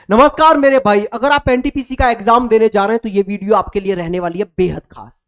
नमस्कार मेरे भाई, अगर आप एनटीपीसी का एग्जाम देने जा रहे हैं तो ये वीडियो आपके लिए रहने वाली है बेहद खास।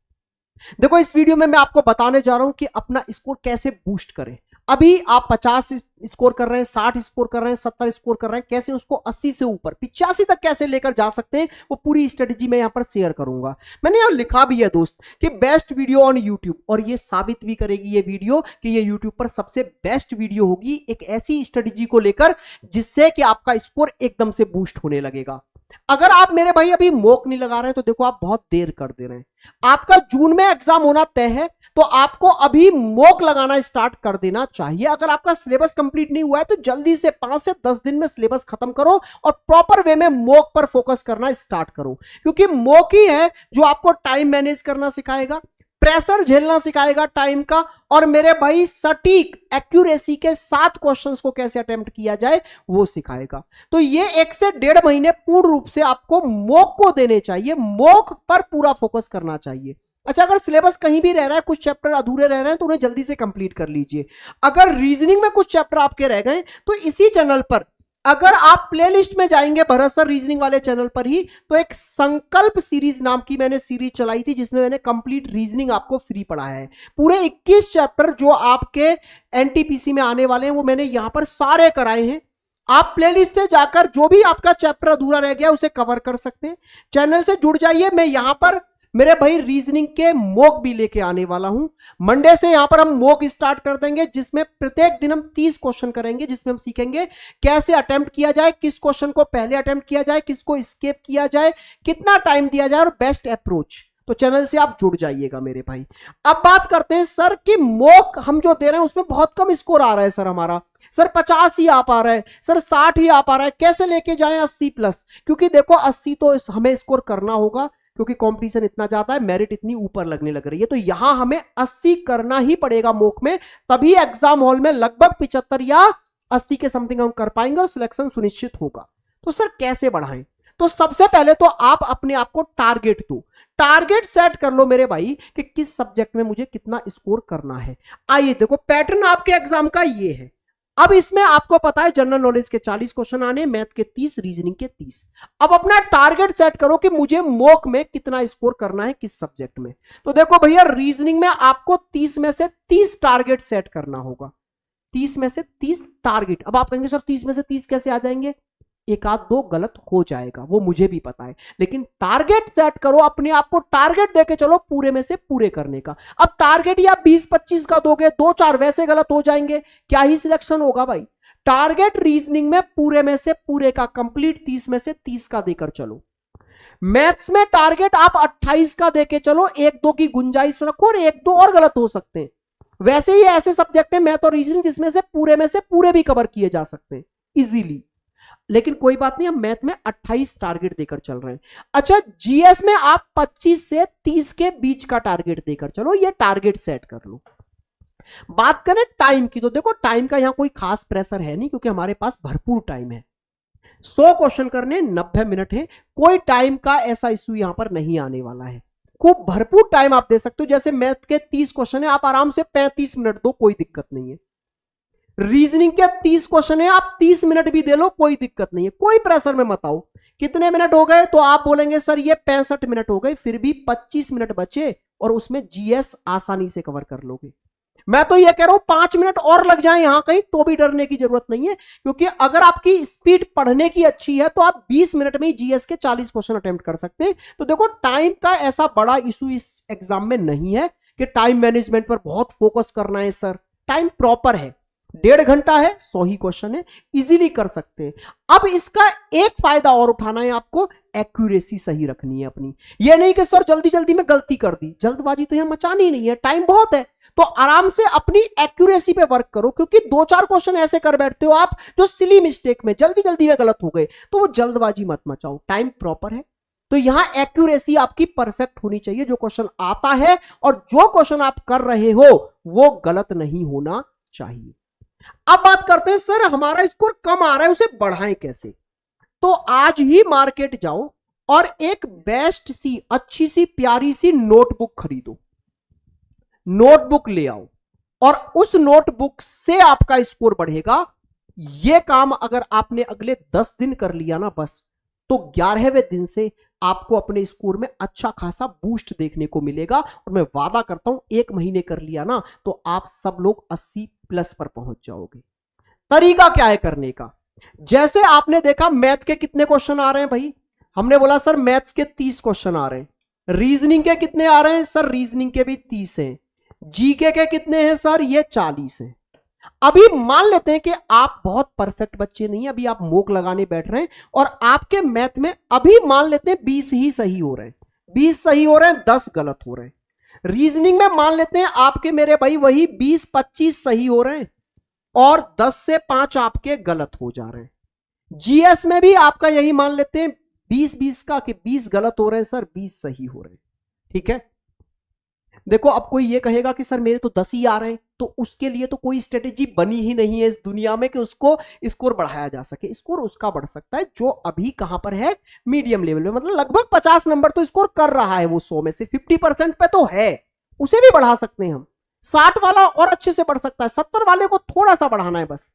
देखो, इस वीडियो में मैं आपको बताने जा रहा हूं कि अपना स्कोर कैसे बूस्ट करें। अभी आप 50 स्कोर कर रहे हैं, 60 स्कोर कर रहे हैं, 70 स्कोर कर रहे हैं, कैसे उसको 80 से ऊपर 85 तक कैसे लेकर जा सकते हैं, वो पूरी स्ट्रेटजी मैं यहां पर शेयर करूंगा। मैंने यहां लिखा भी है दोस्त कि बेस्ट वीडियो ऑन यूट्यूब, और ये साबित भी करेगी ये वीडियो कि ये यूट्यूब पर सबसे बेस्ट वीडियो होगी एक ऐसी स्ट्रेटजी को लेकर जिससे कि आपका स्कोर एकदम से बूस्ट होने लगेगा। अगर आप मेरे भाई अभी मॉक नहीं लगा रहे हैं तो देखो आप बहुत देर कर दे रहे हैं। आपका जून में एग्जाम होना तय है तो आपको अभी मॉक लगाना स्टार्ट कर देना चाहिए। अगर आपका सिलेबस कंप्लीट नहीं हुआ है तो जल्दी से 5 से 10 दिन में सिलेबस खत्म करो और प्रॉपर वे में मॉक पर फोकस करना स्टार्ट करो, क्योंकि मॉक ही है जो आपको टाइम मैनेज करना सिखाएगा, प्रेशर झेलना सिखाएगा टाइम का, और मेरे भाई सटीक एक्यूरेसी के 7 क्वेश्चंस को कैसे अटेम्प्ट किया जाए वो सिखाएगा। तो ये 1 से 1.5 महीने पूर्ण रूप से आपको मॉक को देने चाहिए, मॉक पर पूरा फोकस करना चाहिए। अच्छा, अगर सिलेबस कहीं भी रह रहा है, कुछ चैप्टर अधूरे रह रहे हैं तो उन्हें जल्दी से कंप्लीट कर लीजिए। अगर रीजनिंग में कुछ चैप्टर आपके रह गए तो इसी चैनल पर, अगर आप प्लेलिस्ट में जाएंगे भरत सर रीजनिंग वाले चैनल पर ही, तो एक संकल्प सीरीज नाम की मैंने सीरीज चलाई थी जिसमें मैंने कंप्लीट रीजनिंग आपको फ्री पढ़ाया है। पूरे 21 चैप्टर जो आपके एनटीपीसी में आने वाले हैं वो मैंने यहां पर सारे कराए हैं। आप प्लेलिस्ट से जाकर जो भी आपका चैप्टर अधूरा रह गया उसे कवर कर सकते हैं। चैनल से जुड़ जाइए। मैं यहां पर मेरे भाई रीजनिंग के मॉक भी लेके आने वाला हूं। मंडे से यहां पर हम मॉक स्टार्ट कर देंगे जिसमें प्रत्येक दिन हम 30 क्वेश्चन करेंगे, जिसमें हम सीखेंगे कैसे अटेम्प्ट किया जाए, किस क्वेश्चन को पहले अटेम्प्ट किया जाए, किसको स्केप किया जाए, कितना टाइम दिया जाए और बेस्ट अप्रोच। तो चैनल से आप जुड़ जाइएगा मेरे भाई। अब बात करते हैं सर कि मॉक हम जो दे रहे हैं उसमें बहुत कम स्कोर आ रहा है सर हमारा, सर 50 ही आ पा रहा है, सर 60 ही आ पा रहा है, कैसे लेके जाएं 80 प्लस। क्योंकि देखो 80 तो हमें स्कोर करना होगा क्योंकि कंपटीशन इतना ज्यादा है, मेरिट इतनी ऊपर लगने लग रही है, तो यहां हमें 80 करना ही पड़ेगा मॉक में, तभी एग्जाम हॉल में लगभग 75 या 80 के समथिंग हम कर पाएंगे और सिलेक्शन सुनिश्चित होगा। तो सर कैसे बढ़ाएं? तो सबसे पहले तो आप अपने आप को टारगेट दो, टारगेट सेट कर लो मेरे भाई कि किस सब्जेक्ट में मुझे कितना स्कोर करना है। आइए देखो, पैटर्न आपके एग्जाम का ये है। अब इसमें आपको पता है जनरल नॉलेज के 40 क्वेश्चन आने, मैथ के 30, रीजनिंग के 30। अब अपना टारगेट सेट करो कि मुझे मॉक में कितना स्कोर करना है किस सब्जेक्ट में। तो देखो भैया, रीजनिंग में आपको 30 में से 30 टारगेट सेट करना होगा। 30 में से 30 टारगेट। अब आप कहेंगे सर 30 में से 30 कैसे आ जाएंगे? एक आध दो गलत हो जाएगा, वो मुझे भी पता है, लेकिन टारगेट सेट करो, अपने आप को टारगेट देके चलो पूरे में से पूरे करने का। अब टारगेट या 20-25 का दोगे, 2-4 वैसे गलत हो जाएंगे, क्या ही सिलेक्शन होगा भाई। टारगेट रीजनिंग में पूरे में से पूरे का कंप्लीट 30 में से 30 का देकर चलो। मैथ्स में टारगेट आप 28 का देके चलो, 1-2 की गुंजाइश रखो और 1-2 और गलत हो सकते हैं। वैसे ही ऐसे सब्जेक्ट है मैथ और रीजनिंग जिसमें से पूरे भी कवर किए जा सकते हैं इजीली, लेकिन कोई बात नहीं, हम मैथ में 28 टारगेट देकर चल रहे हैं। अच्छा, जीएस में आप 25 से 30 के बीच का टारगेट देकर चलो, ये टारगेट सेट कर लो। बात करें टाइम की तो देखो, टाइम का यहां कोई खास प्रेशर है नहीं क्योंकि हमारे पास भरपूर टाइम है। 100 क्वेश्चन करने 90 मिनट है, कोई टाइम का ऐसा इश्यू यहां पर नहीं आने वाला है। खूब भरपूर टाइम आप दे सकते हो। जैसे मैथ के 30 क्वेश्चन है, आप आराम से 35 मिनट दो, कोई दिक्कत नहीं है। रीजनिंग के 30 क्वेश्चन है, आप 30 मिनट भी दे लो, कोई दिक्कत नहीं है, कोई प्रेशर में मत आओ। कितने मिनट हो गए तो आप बोलेंगे सर ये 65 मिनट हो गए, फिर भी 25 मिनट बचे और उसमें जीएस आसानी से कवर कर लोगे। मैं तो ये कह रहा हूं 5 मिनट और लग जाए यहां कहीं तो भी डरने की जरूरत नहीं है, क्योंकि अगर आपकी स्पीड पढ़ने की अच्छी है तो आप 20 मिनट में ही जीएस के 40 क्वेश्चन अटेम्प्ट कर सकते हैं। तो देखो, टाइम का ऐसा बड़ा इशू इस एग्जाम में नहीं है कि टाइम मैनेजमेंट पर बहुत फोकस करना है। सर टाइम प्रॉपर है, 1.5 घंटा है, 100 ही क्वेश्चन है, इजीली कर सकते हैं। अब इसका एक फायदा और उठाना है आपको, एक्यूरेसी सही रखनी है अपनी। ये नहीं कि सर जल्दी जल्दी में गलती कर दी, जल्दबाजी तो यहां मचानी नहीं है, टाइम बहुत है, तो आराम से अपनी एक्यूरेसी पे वर्क करो। क्योंकि 2-4 क्वेश्चन ऐसे कर बैठते हो आप जो सिली मिस्टेक में जल्दी जल्दी में गलत हो गए, तो वो जल्दबाजी मत मचाओ, टाइम प्रॉपर है। तो यहां एक्यूरेसी आपकी परफेक्ट होनी चाहिए, जो क्वेश्चन आता है और जो क्वेश्चन आप कर रहे हो वो गलत नहीं होना चाहिए। अब बात करते हैं सर हमारा स्कोर कम आ रहा है, उसे बढ़ाएं कैसे। तो आज ही मार्केट जाओ और एक बेस्ट सी, अच्छी सी, प्यारी सी नोटबुक खरीदो, नोटबुक ले आओ और उस नोटबुक से आपका स्कोर बढ़ेगा ये काम अगर आपने अगले 10 दिन कर लिया ना बस, तो 11वें दिन से आपको अपने स्कोर में अच्छा खासा बूस्ट देखने को मिलेगा। और मैं वादा करता हूं 1 महीने कर लिया ना तो आप सब लोग 80+ पर पहुंच जाओगे। तरीका क्या है करने का? जैसे आपने देखा मैथ के कितने क्वेश्चन आ रहे हैं भाई, हमने बोला सर मैथ्स के 30 क्वेश्चन आ रहे हैं। रीजनिंग के कितने आ रहे हैं सर? रीजनिंग के भी 30 हैं। जीके के कितने हैं सर? ये 40 हैं। अभी मान लेते हैं कि आप बहुत परफेक्ट बच्चे नहीं हैं, अभी आप मोक लगाने बैठ रहे हैं और आपके मैथ में अभी मान लेते हैं 20 ही सही हो रहे हैं, 20 सही हो रहे हैं, 10 गलत हो रहे हैं। रीजनिंग में मान लेते हैं आपके मेरे भाई वही 20-25 सही हो रहे हैं और 10 से 5 आपके गलत हो जा रहे हैं। जीएस में भी आपका यही मान लेते हैं 20-20 का कि 20 गलत हो रहे हैं सर, 20 सही हो रहे हैं। ठीक है, देखो अब कोई ये कहेगा कि सर मेरे तो 10 ही आ रहे हैं, तो उसके लिए तो कोई स्ट्रेटेजी बनी ही नहीं है इस दुनिया में कि उसको स्कोर बढ़ाया जा सके। स्कोर उसका बढ़ सकता है जो अभी कहां पर है, मीडियम लेवल में, मतलब लगभग 50 नंबर तो स्कोर कर रहा है वो, 100 में से 50% पे तो है, उसे भी बढ़ा सकते हैं हम। 60 वाला और अच्छे से बढ़ सकता है, 70 वाले को थोड़ा सा बढ़ाना है बस।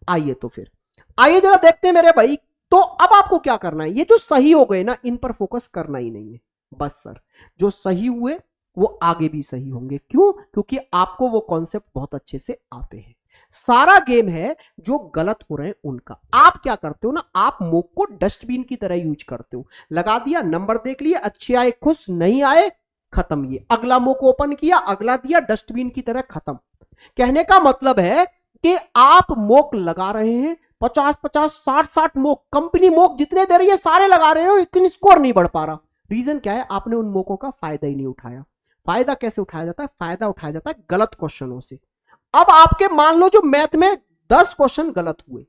आइए तो फिर आइए जरा देखते हैं मेरे भाई। तो अब आपको क्या करना है, ये जो सही हो गए ना इन पर फोकस करना ही नहीं है बस सर। जो सही हुए वो आगे भी सही होंगे। क्यों? क्योंकि आपको वो कॉन्सेप्ट बहुत अच्छे से आते हैं। सारा गेम है जो गलत हो रहे हैं उनका। आप क्या करते हो ना, आप मोक को डस्टबिन की तरह यूज करते हो। लगा दिया, नंबर देख लिए, अच्छे आए खुश, नहीं आए खत्म। ये अगला मोक ओपन किया, अगला दिया, डस्टबिन की तरह खत्म। कहने का मतलब है कि आप मोक लगा रहे हैं 50-50, 60-60 मोक, कंपनी मोक जितने दे रही है सारे लगा रहे हो, लेकिन स्कोर नहीं बढ़ पा रहा। रीजन क्या है? आपने उन मोकों का फायदा ही नहीं उठाया। फायदा कैसे उठाया जाता है? फायदा उठाया जाता है गलत क्वेश्चनों से। अब आपके मान लो जो मैथ में 10 क्वेश्चन गलत हुए,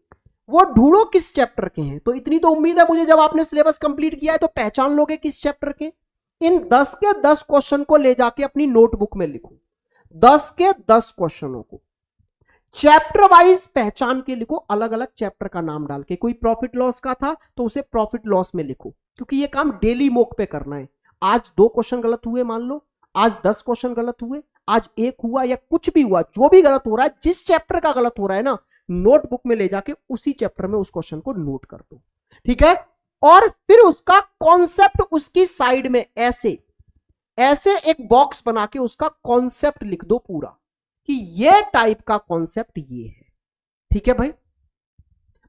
वो ढूंढो किस चैप्टर के हैं। तो इतनी तो उम्मीद है मुझे, जब आपने सिलेबस कंप्लीट किया है तो पहचान लोगे किस चैप्टर के। इन 10 के 10 क्वेश्चन को ले जाके अपनी नोटबुक में लिखो। 10 के 10 क्वेश्चनों को चैप्टर वाइज पहचान के लिखो, अलग अलग चैप्टर का नाम डाल के। कोई प्रॉफिट लॉस का था तो उसे प्रॉफिट लॉस में लिखो, क्योंकि ये काम डेली मोक पे करना है। आज 2 क्वेश्चन गलत हुए मान लो, आज 10 क्वेश्चन गलत हुए, आज 1 हुआ या कुछ भी हुआ, जो भी गलत हो रहा है, जिस चैप्टर का गलत हो रहा है ना, नोटबुक में ले जाके उसी चैप्टर में उस क्वेश्चन को नोट कर दो। ठीक है, और फिर उसका कॉन्सेप्ट उसकी साइड में ऐसे ऐसे एक बॉक्स बना के उसका कॉन्सेप्ट लिख दो पूरा, कि ये टाइप का कॉन्सेप्ट ये है। ठीक है भाई,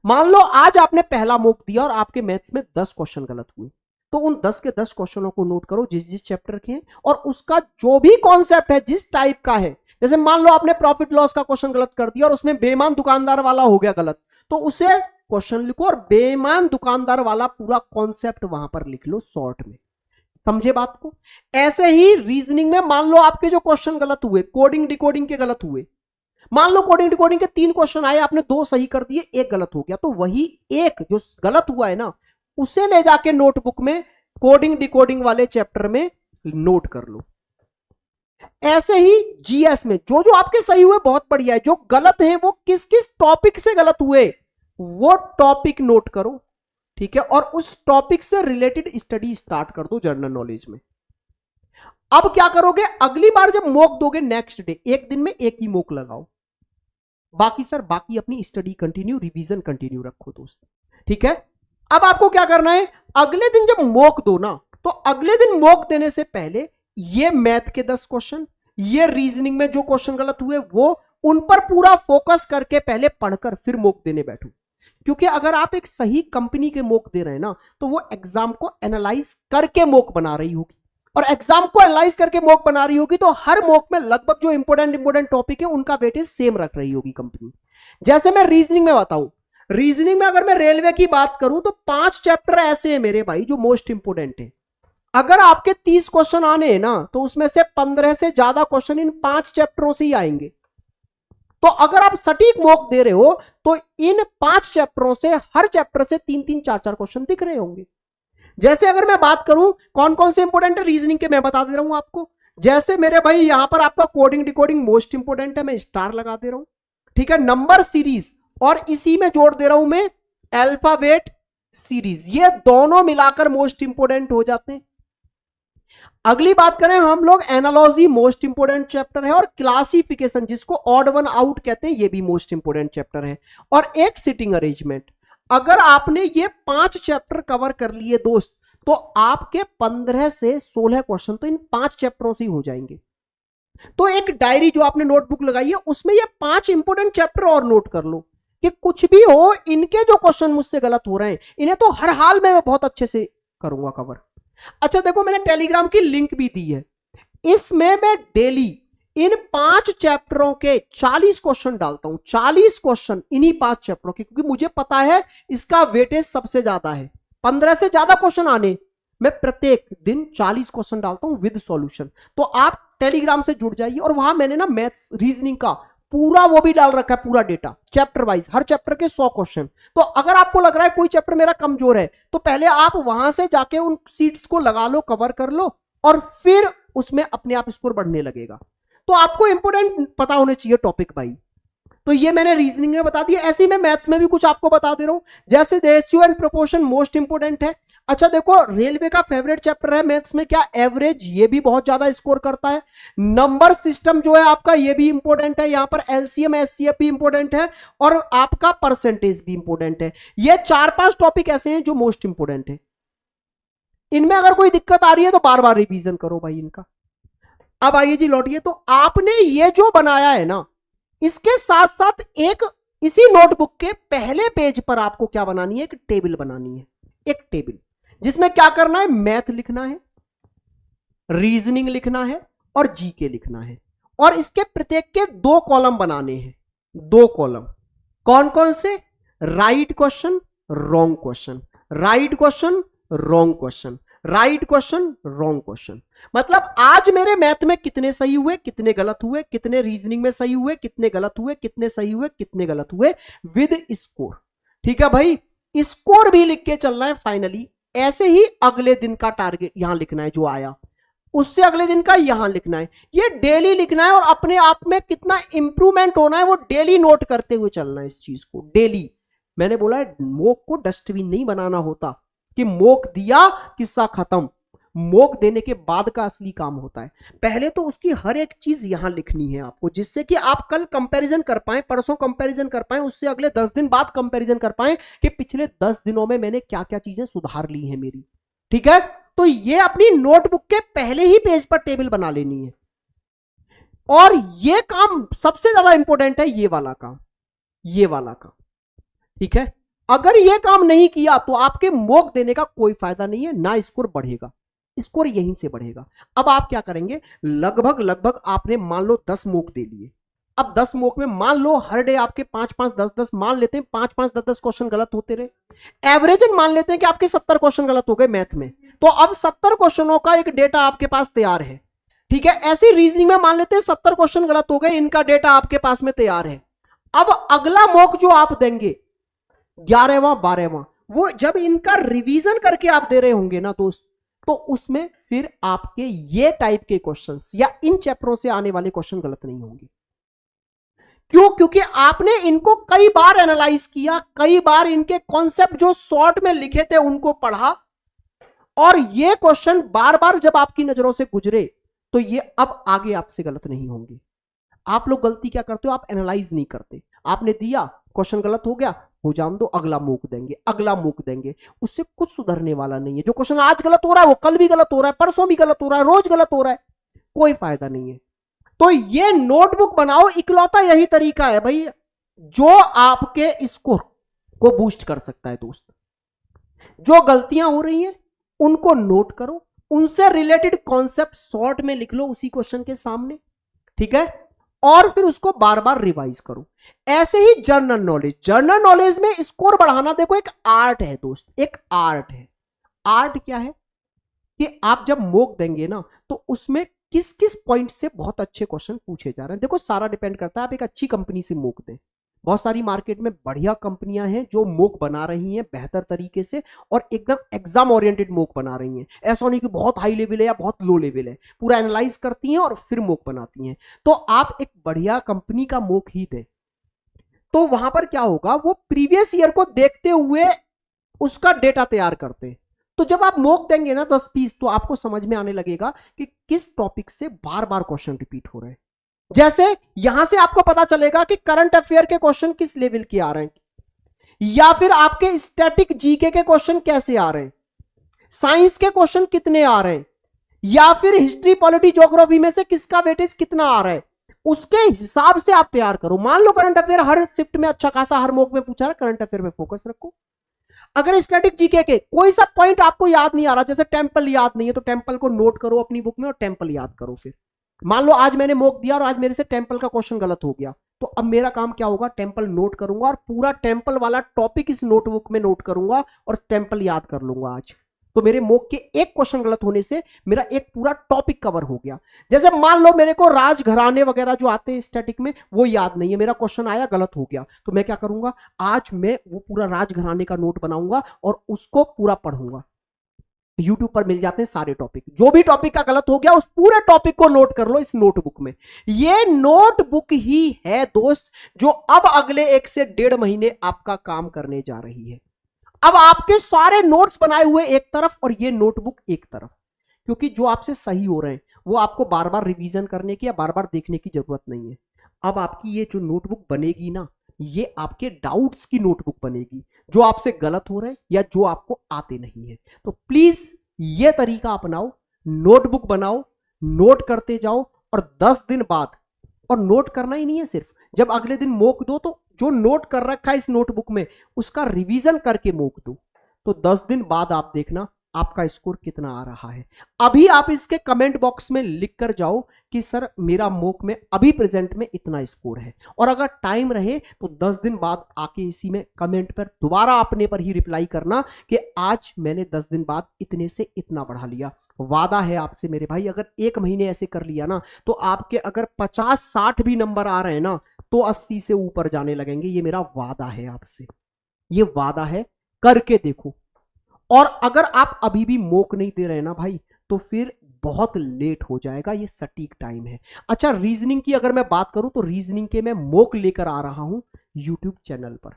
मान लो आज आपने पहला मोक दिया और आपके मैथ्स में 10 क्वेश्चन गलत हुए, तो उन 10 के 10 क्वेश्चनों को नोट करो जिस जिस चैप्टर के हैं, और उसका जो भी कॉन्सेप्ट है जिस टाइप का है। जैसे मान लो आपने प्रॉफिट लॉस का क्वेश्चन गलत कर दिया और उसमें बेईमान दुकानदार वाला हो गया गलत, तो उसे क्वेश्चन लिखो और बेईमान दुकानदार वाला पूरा कॉन्सेप्ट वहां पर लिख लो शॉर्ट में। समझे बात को? ऐसे ही रीजनिंग में मान लो आपके जो क्वेश्चन गलत हुए, कोडिंग डिकोडिंग के गलत हुए, मान लो कोडिंग डिकोडिंग के 3 क्वेश्चन आए, आपने 2 सही कर दिए, 1 गलत हो गया, तो वही एक जो गलत हुआ है ना, उसे ले जाके नोटबुक में कोडिंग डिकोडिंग वाले चैप्टर में नोट कर लो। ऐसे ही जीएस में जो जो आपके सही हुए बहुत बढ़िया है, जो गलत है वो किस किस टॉपिक से गलत हुए वो टॉपिक नोट करो। ठीक है, और उस टॉपिक से रिलेटेड स्टडी स्टार्ट कर दो जनरल नॉलेज में। अब क्या करोगे, अगली बार जब मोक दोगे नेक्स्ट डे, एक दिन में एक ही मोक लगाओ, बाकी सर बाकी अपनी स्टडी कंटिन्यू, रिवीजन कंटिन्यू रखो दोस्तों। ठीक है, अब आपको क्या करना है, अगले दिन जब मोक दो ना, तो अगले दिन मोक देने से पहले ये मैथ के 10 क्वेश्चन, ये रीजनिंग में जो क्वेश्चन गलत हुए वो, उन पर पूरा फोकस करके पहले पढ़कर फिर मोक देने बैठो। क्योंकि अगर आप एक सही कंपनी के मोक दे रहे हैं ना, तो वो एग्जाम को एनालाइज करके मोक बना रही होगी, और एग्जाम को एनालाइज करके मोक बना रही होगी तो हर मोक में लगभग जो इंपोर्टेंट टॉपिक है उनका वेटेज सेम रख रही होगी कंपनी। जैसे मैं रीजनिंग में बताऊं, रीजनिंग में अगर मैं रेलवे की बात करूं तो 5 चैप्टर ऐसे हैं मेरे भाई जो मोस्ट इंपोर्टेंट है। अगर आपके 30 क्वेश्चन आने हैं ना, तो उसमें से 15 से ज्यादा क्वेश्चन इन 5 चैप्टरों से ही आएंगे। तो अगर आप सटीक मोक दे रहे हो तो इन 5 चैप्टरों से, हर चैप्टर से 3-3, 4-4 क्वेश्चन दिख रहे होंगे। जैसे अगर मैं बात करूं कौन कौन से इंपोर्टेंट है रीजनिंग के, मैं बता दे रहा हूं आपको। जैसे मेरे भाई यहां पर आपका कोडिंग डिकोडिंग मोस्ट इंपोर्टेंट है, मैं स्टार लगा दे रहा हूं। ठीक है, नंबर सीरीज, और इसी में जोड़ दे रहा हूं मैं अल्फाबेट सीरीज, ये दोनों मिलाकर मोस्ट इंपोर्टेंट हो जाते हैं। अगली बात करें हम लोग, एनालॉजी मोस्ट इंपोर्टेंट चैप्टर है, और क्लासिफिकेशन जिसको ऑड वन आउट कहते हैं ये भी मोस्ट इंपोर्टेंट चैप्टर है, और एक सिटिंग अरेंजमेंट। अगर आपने ये 5 चैप्टर कवर कर लिए दोस्त, तो आपके 15 से 16 क्वेश्चन तो इन 5 चैप्टरों से ही हो जाएंगे। तो एक डायरी जो आपने नोटबुक लगाई है उसमें ये 5 इंपोर्टेंट चैप्टर और नोट कर लो कि कुछ भी हो, इनके जो क्वेश्चन मुझसे गलत हो रहे हैं इन्हें तो हर हाल में मैं बहुत अच्छे से करूंगा कवर। अच्छा देखो, मैंने टेलीग्राम की लिंक भी दी है, इसमें मैं डेली इन 5 चैप्टरों के 40 क्वेश्चन डालता हूं, 40 क्वेश्चन इन्हीं 5 चैप्टरों के, क्योंकि मुझे पता है इसका वेटेज सबसे ज्यादा है, 15 से ज्यादा क्वेश्चन आने। मैं प्रत्येक दिन 40 क्वेश्चन डालता हूं विद सॉल्यूशन। तो आप टेलीग्राम से जुड़ जाइए, और वहां मैंने ना मैथ्स रीजनिंग का पूरा वो भी डाल रखा है, पूरा डेटा चैप्टर वाइज, हर चैप्टर के 100 क्वेश्चन। तो अगर आपको लग रहा है कोई चैप्टर मेरा कमजोर है, तो पहले आप वहां से जाके उन सीट्स को लगा लो, कवर कर लो, और फिर उसमें अपने आप स्कोर बढ़ने लगेगा। तो आपको इंपोर्टेंट पता होने चाहिए टॉपिक भाई। तो ये मैंने रीजनिंग में बता दिया, ऐसे ही मैं मैथ्स में भी कुछ आपको बता दे रहा हूं, जैसे ratio and proportion most important है। अच्छा देखो, रेलवे का फेवरेट चैप्टर है मैथ्स में क्या, एवरेज, ये भी बहुत ज्यादा स्कोर करता है। नंबर सिस्टम जो है आपका ये भी इंपोर्टेंट है, यहां पर एलसीएम एचसीएफ भी इंपोर्टेंट है, और आपका परसेंटेज भी इंपोर्टेंट है। ये 4-5 टॉपिक ऐसे हैं जो मोस्ट इंपोर्टेंट है। इनमें अगर कोई दिक्कत आ रही है तो बार बार रिवीजन करो भाई इनका। अब आइए जी लौटिए, तो आपने ये जो बनाया है ना, इसके साथ साथ एक इसी नोटबुक के पहले पेज पर आपको क्या बनानी है, एक टेबल बनानी है। एक टेबल जिसमें क्या करना है, मैथ लिखना है, रीजनिंग लिखना है, और जीके लिखना है, और इसके प्रत्येक के 2 कॉलम बनाने हैं। 2 कॉलम कौन कौन से, right question, wrong question, right question, wrong question, right question, wrong question. मतलब आज मेरे मैथ में कितने सही हुए, कितने गलत हुए, कितने रीजनिंग में सही हुए, कितने गलत हुए, कितने सही हुए, कितने गलत हुए, विद स्कोर। ठीक है भाई, स्कोर भी लिख के चलना है फाइनली। ऐसे ही अगले दिन का टारगेट यहां लिखना है, जो आया उससे अगले दिन का यहां लिखना है, ये डेली लिखना है, और अपने आप में कितना इंप्रूवमेंट होना है वो डेली नोट करते हुए चलना है इस चीज को डेली। मैंने बोला है मोक को डस्टबिन नहीं बनाना होता कि मोक दिया किस्सा खत्म, मोक देने के बाद का असली काम होता है। पहले तो उसकी हर एक चीज यहां लिखनी है आपको, जिससे कि आप कल कंपैरिजन कर पाए, परसों कंपैरिजन कर पाए, उससे अगले 10 दिन बाद कंपैरिजन कर पाए कि पिछले 10 दिनों में मैंने क्या क्या चीजें सुधार ली है मेरी। ठीक है, तो ये अपनी नोटबुक के पहले ही पेज पर टेबल बना लेनी है। और ये काम सबसे ज्यादा इंपॉर्टेंट है, ये वाला काम, ये वाला काम। ठीक है, अगर ये काम नहीं किया तो आपके मोक देने का कोई फायदा नहीं है, ना स्कोर बढ़ेगा, स्कोर यहीं से बढ़ेगा। अब आप क्या करेंगे, लगभग लगभग आपने मान लो 10 मोक दे लिए। अब 10 मोक में मान लो हर डे आपके 5-5, 10-10, मान लेते हैं 5-5, 10-10 क्वेश्चन गलत होते रहे, एवरेजन मान लेते हैं कि आपके 70 क्वेश्चन गलत हो गए मैथ में, तो अब 70 क्वेश्चनों का एक डेटा आपके पास तैयार है। ठीक है, ऐसी रीजनिंग में मान लेते हैं 70 क्वेश्चन गलत हो गए, इनका डेटा आपके पास में तैयार है। अब अगला मॉक जो आप देंगे 11वां 12वां, वो जब इनका रिवीजन करके आप दे रहे होंगे ना दोस्त, तो उसमें फिर आपके ये टाइप के क्वेश्चंस या इन चैप्टरों से आने वाले क्वेश्चन गलत नहीं होंगे। क्यों, क्योंकि आपने इनको कई बार एनालाइज किया, कई बार इनके कॉन्सेप्ट जो शॉर्ट में लिखे थे उनको पढ़ा, और ये क्वेश्चन बार बार जब आपकी नजरों से गुजरे तो ये अब आगे आपसे गलत नहीं होंगे। आप लोग गलती क्या करते हो, आप एनालाइज नहीं करते, आपने दिया क्वेश्चन गलत हो गया, हो जान दो, अगला मूक देंगे, अगला मूक देंगे, उससे कुछ सुधरने वाला नहीं है। जो क्वेश्चन आज गलत हो रहा है वो कल भी गलत हो रहा है, परसों भी गलत हो रहा है, रोज गलत हो रहा है, कोई फायदा नहीं है। तो ये नोटबुक बनाओ, इकलौता यही तरीका है भाई जो आपके स्कोर को बूस्ट कर सकता है दोस्त। जो गलतियां हो रही हैं उनको नोट करो, उनसे रिलेटेड कॉन्सेप्ट शॉर्ट में लिख लो उसी क्वेश्चन के सामने। ठीक है, और फिर उसको बार बार रिवाइज करो। ऐसे ही जनरल नॉलेज, जनरल नॉलेज में स्कोर बढ़ाना देखो एक आर्ट है दोस्त, एक आर्ट है। आर्ट क्या है कि आप जब मोक देंगे ना तो उसमें किस किस पॉइंट से बहुत अच्छे क्वेश्चन पूछे जा रहे हैं। देखो सारा डिपेंड करता है, आप एक अच्छी कंपनी से मोक दें। बहुत सारी मार्केट में बढ़िया कंपनियां हैं जो मोक बना रही हैं बेहतर तरीके से, और एकदम एग्जाम ओरिएंटेड मोक बना रही हैं। ऐसा नहीं कि बहुत हाई लेवल है या बहुत लो लेवल है, पूरा एनालाइज करती हैं और फिर मोक बनाती हैं। तो आप एक बढ़िया कंपनी का मोक ही दें, तो वहां पर क्या होगा, वो प्रीवियस ईयर को देखते हुए उसका डेटा तैयार करते हैं। तो जब आप मॉक देंगे ना 10-20, तो आपको समझ में आने लगेगा कि किस टॉपिक से बार बार क्वेश्चन रिपीट हो रहे हैं। जैसे यहां से आपको पता चलेगा कि करंट अफेयर के क्वेश्चन किस लेवल के आ रहे हैं, या फिर आपके स्टैटिक जीके के क्वेश्चन कैसे आ रहे हैं, साइंस के क्वेश्चन कितने आ रहे हैं, या फिर हिस्ट्री पॉलिटी ज्योग्राफी में से किसका वेटेज कितना आ रहा है, उसके हिसाब से आप तैयार करो। मान लो करंट अफेयर हर शिफ्ट में अच्छा खासा हर मॉक में पूछा रहा, करंट अफेयर में फोकस रखो। अगर स्टैटिक जीके के कोई सा पॉइंट आपको याद नहीं आ रहा, जैसे टेंपल याद नहीं है, तो टेंपल को नोट करो अपनी बुक में और टेंपल याद करो। फिर मान लो आज मैंने मॉक दिया और आज मेरे से टेंपल का क्वेश्चन गलत हो गया, तो अब मेरा काम क्या होगा, टेंपल नोट करूंगा और पूरा टेंपल वाला टॉपिक इस नोटबुक में नोट करूंगा और टेंपल याद कर लूंगा आज। तो मेरे मॉक के एक क्वेश्चन गलत होने से मेरा एक पूरा टॉपिक कवर हो गया। जैसे मान लो मेरे को राजघराने वगैरह जो आते हैं स्टैटिक में वो याद नहीं है, मेरा क्वेश्चन आया गलत हो गया, तो मैं क्या करूंगा, आज मैं वो पूरा राजघराने का नोट बनाऊंगा और उसको पूरा पढ़ूंगा। YouTube पर मिल जाते हैं सारे टॉपिक, जो भी टॉपिक का गलत हो गया उस पूरे टॉपिक को नोट कर लो इस नोटबुक में। ये नोटबुक ही है दोस्त जो अब अगले 1 से 1.5 महीने आपका काम करने जा रही है। अब आपके सारे नोट्स बनाए हुए एक तरफ और ये नोटबुक एक तरफ, क्योंकि जो आपसे सही हो रहे हैं वो आपको बार बार रिवीजन करने की या बार बार देखने की जरूरत नहीं है। अब आपकी ये जो नोटबुक बनेगी ना, ये आपके डाउट्स की नोटबुक बनेगी, जो आपसे गलत हो रहे हैं या जो आपको आते नहीं है। तो प्लीज ये तरीका अपनाओ, नोटबुक बनाओ, नोट करते जाओ और 10 दिन बाद, और नोट करना ही नहीं है सिर्फ, जब अगले दिन मॉक दो तो जो नोट कर रखा है इस नोटबुक में उसका रिवीजन करके मॉक दो। तो 10 दिन बाद आप देखना आपका स्कोर कितना आ रहा है। अभी आप इसके कमेंट बॉक्स में लिख कर जाओ कि सर मेरा मॉक में अभी प्रेजेंट में इतना स्कोर है, और अगर टाइम रहे तो 10 दिन बाद आके इसी में कमेंट पर दोबारा अपने पर ही रिप्लाई करना कि आज मैंने 10 दिन बाद इतने से इतना बढ़ा लिया। वादा है आपसे मेरे भाई, अगर 1 महीने ऐसे कर लिया ना तो आपके अगर 50-60 भी नंबर आ रहे हैं ना तो 80 से ऊपर जाने लगेंगे। ये मेरा वादा है आपसे, ये वादा है, करके देखो। और अगर आप अभी भी मॉक नहीं दे रहे ना भाई तो फिर बहुत लेट हो जाएगा, ये सटीक टाइम है। अच्छा, रीजनिंग की अगर मैं बात करूं तो रीजनिंग के मैं मॉक लेकर आ रहा हूं यूट्यूब चैनल पर।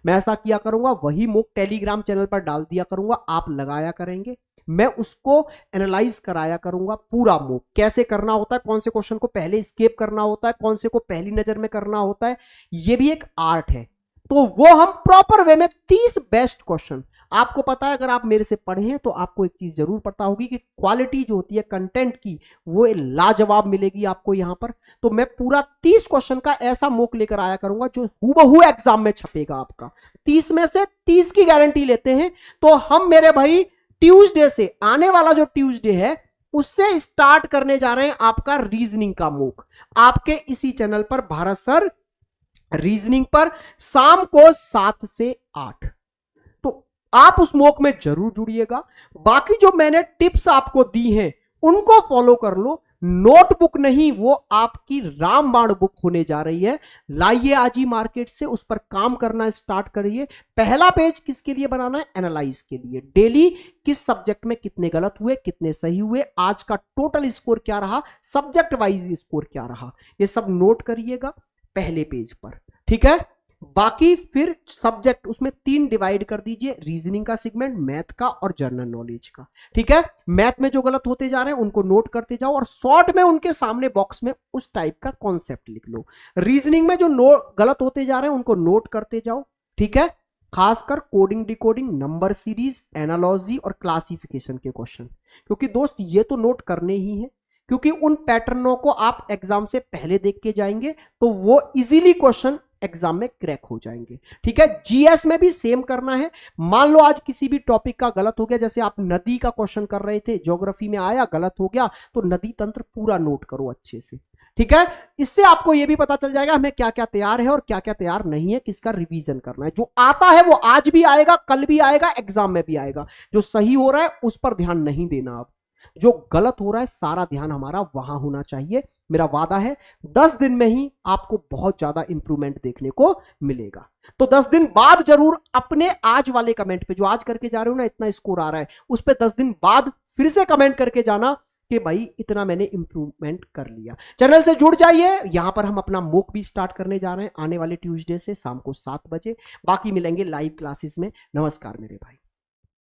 मैं ऐसा किया करूंगा, वही मॉक टेलीग्राम चैनल पर डाल दिया करूंगा, आप लगाया करेंगे, मैं उसको एनालाइज कराया करूंगा पूरा मॉक, कैसे करना होता है, कौन से क्वेश्चन को पहले स्केप करना होता है, कौन से को पहली नजर में करना होता है, ये भी एक आर्ट है। तो वो हम प्रॉपर वे में 30 बेस्ट क्वेश्चन, आपको पता है अगर आप मेरे से पढ़े हैं तो आपको एक चीज जरूर पता होगी कि क्वालिटी जो होती है कंटेंट की वो लाजवाब मिलेगी आपको यहां पर। तो मैं पूरा 30 क्वेश्चन का ऐसा मॉक लेकर आया करूंगा जो हूबहू एग्जाम में छपेगा आपका। 30 में से 30 की गारंटी लेते हैं। तो हम मेरे भाई ट्यूसडे से, आने वाला जो ट्यूसडे है उससे स्टार्ट करने जा रहे हैं आपका रीजनिंग का मॉक, आपके इसी चैनल पर भारत सर रीजनिंग पर, शाम को 7 से 8। तो आप उस मॉक में जरूर जुड़िएगा। बाकी जो मैंने टिप्स आपको दी हैं उनको फॉलो कर लो। नोटबुक नहीं, वो आपकी रामबाण बुक होने जा रही है। लाइए आज ही मार्केट से, उस पर काम करना स्टार्ट करिए। पहला पेज किसके लिए बनाना है? एनालाइज के लिए। डेली किस सब्जेक्ट में कितने गलत हुए, कितने सही हुए, आज का टोटल स्कोर क्या रहा, सब्जेक्ट वाइज स्कोर क्या रहा, ये सब नोट करिएगा पहले पेज पर, ठीक है। बाकी फिर सब्जेक्ट उसमें 3 डिवाइड कर दीजिए, रीजनिंग का सेगमेंट, मैथ का और जनरल नॉलेज का, ठीक है। मैथ में जो गलत होते जा रहे हैं उनको नोट करते जाओ और शॉर्ट में उनके सामने बॉक्स में उस टाइप का कॉन्सेप्ट लिख लो। रीजनिंग में जो गलत होते जा रहे हैं उनको नोट करते जाओ, ठीक है। खासकर coding, decoding, number series, analogy और क्लासिफिकेशन के क्वेश्चन, क्योंकि दोस्त ये तो नोट करने ही है, क्योंकि उन पैटर्नों को आप एग्जाम से पहले देख के जाएंगे तो वो इजीली क्वेश्चन एग्जाम में क्रैक हो जाएंगे, ठीक है। जीएस में भी सेम करना है। मान लो आज किसी भी टॉपिक का गलत हो गया, जैसे आप नदी का क्वेश्चन कर रहे थे, ज्योग्राफी में आया गलत हो गया, तो नदी तंत्र पूरा नोट करो अच्छे से, ठीक है। इससे आपको यह भी पता चल जाएगा हमें क्या क्या तैयार है और क्या क्या तैयार नहीं है, किसका रिवीजन करना है। जो आता है वो आज भी आएगा, कल भी आएगा, एग्जाम में भी आएगा। जो सही हो रहा है उस पर ध्यान नहीं देना, आप जो गलत हो रहा है सारा ध्यान हमारा वहां होना चाहिए। मेरा वादा है 10 दिन में ही आपको बहुत ज्यादा इंप्रूवमेंट देखने को मिलेगा। तो 10 दिन बाद जरूर अपने आज वाले कमेंट पे, जो आज करके जा रहे हो ना इतना स्कोर आ रहा है, उस पे 10 दिन बाद फिर से कमेंट करके जाना कि भाई इतना मैंने इंप्रूवमेंट कर लिया। चैनल से जुड़ जाइए, यहां पर हम अपना मॉक भी स्टार्ट करने जा रहे हैं आने वाले ट्यूसडे से शाम को 7 बजे। बाकी मिलेंगे लाइव क्लासेस में। नमस्कार मेरे भाई।